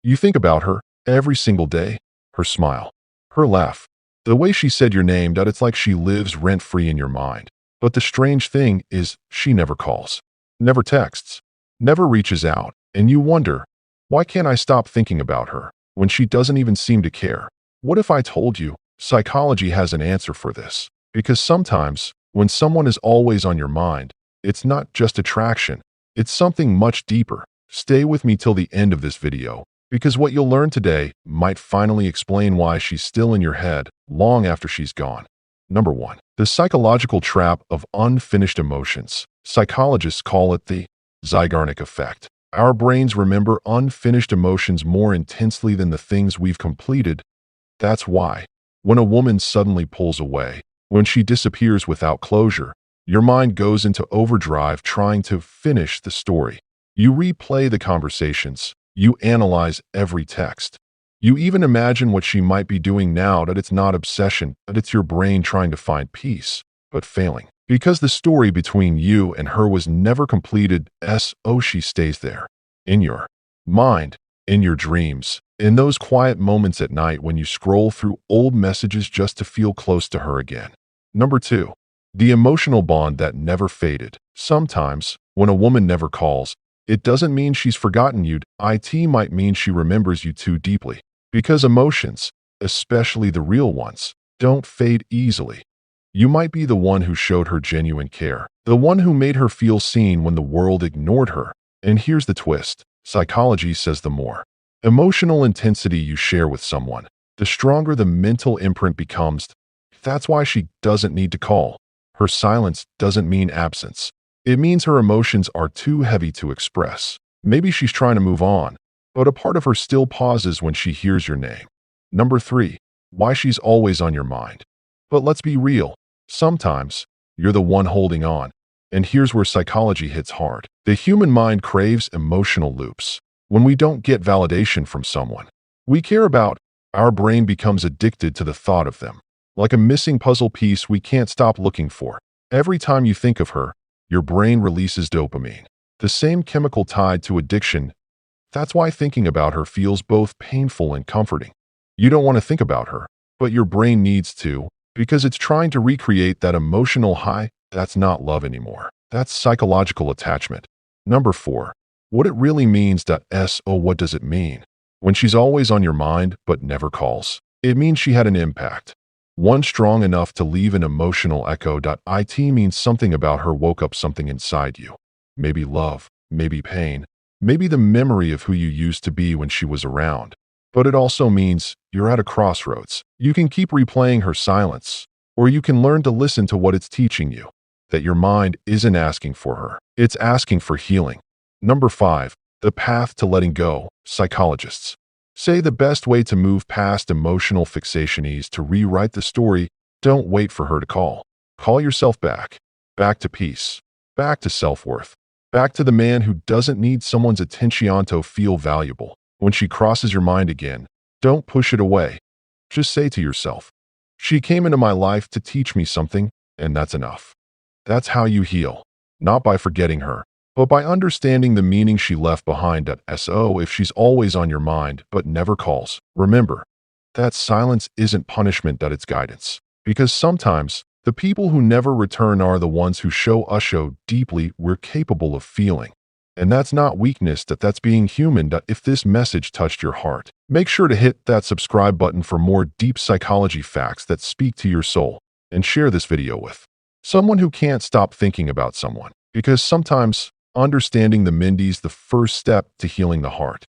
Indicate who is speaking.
Speaker 1: You think about her every single day, her smile, her laugh, the way she said your name, that it's like she lives rent-free in your mind. But the strange thing is she never calls, never texts, never reaches out, and you wonder, why can't I stop thinking about her when she doesn't even seem to care? What if I told you psychology has an answer for this? Because sometimes when someone is always on your mind, it's not just attraction, it's something much deeper. Stay with me till the end of this video, because what you'll learn today might finally explain why she's still in your head long after she's gone. Number 1. The psychological trap of unfinished emotions. Psychologists call it the Zeigarnik effect. Our brains remember unfinished emotions more intensely than the things we've completed. That's why, when a woman suddenly pulls away, when she disappears without closure, your mind goes into overdrive trying to finish the story. You replay the conversations. You analyze every text. You even imagine what she might be doing now. That it's not obsession, that it's your brain trying to find peace, but failing. Because the story between you and her was never completed. She stays there. In your mind, in your dreams, in those quiet moments at night when you scroll through old messages just to feel close to her again. Number 2. The emotional bond that never faded. Sometimes, when a woman never calls, it doesn't mean she's forgotten you. It might mean she remembers you too deeply. Because emotions, especially the real ones, don't fade easily. You might be the one who showed her genuine care, the one who made her feel seen when the world ignored her. And here's the twist. Psychology says the more emotional intensity you share with someone, the stronger the mental imprint becomes. That's why she doesn't need to call. Her silence doesn't mean absence. It means her emotions are too heavy to express. Maybe she's trying to move on, but a part of her still pauses when she hears your name. Number 3. Why she's always on your mind. But let's be real. Sometimes, you're the one holding on. And here's where psychology hits hard. The human mind craves emotional loops. When we don't get validation from someone we care about, our brain becomes addicted to the thought of them. Like a missing puzzle piece we can't stop looking for. Every time you think of her, your brain releases dopamine, the same chemical tied to addiction. That's why thinking about her feels both painful and comforting. You don't want to think about her, but your brain needs to, because it's trying to recreate that emotional high. That's not love anymore. That's psychological attachment. Number 4. What it really means. What does it mean? When she's always on your mind but never calls, it means she had an impact. One strong enough to leave an emotional echo. It means something about her woke up something inside you. Maybe love, maybe pain, maybe the memory of who you used to be when she was around. But it also means you're at a crossroads. You can keep replaying her silence, or you can learn to listen to what it's teaching you. That your mind isn't asking for her. It's asking for healing. Number 5. The path to letting go. Psychologists say the best way to move past emotional fixation is to rewrite the story. Don't wait for her to call. Call yourself back. Back to peace. Back to self-worth. Back to the man who doesn't need someone's attention to feel valuable. When she crosses your mind again, don't push it away. Just say to yourself, she came into my life to teach me something, and that's enough. That's how you heal. Not by forgetting her, but by understanding the meaning she left behind. If she's always on your mind but never calls, remember, that silence isn't punishment, that it's guidance. Because sometimes, the people who never return are the ones who show us how deeply we're capable of feeling. And that's not weakness, that's being human. If this message touched your heart, make sure to hit that subscribe button for more deep psychology facts that speak to your soul, and share this video with someone who can't stop thinking about someone. Because sometimes, understanding the Mindy's the first step to healing the heart.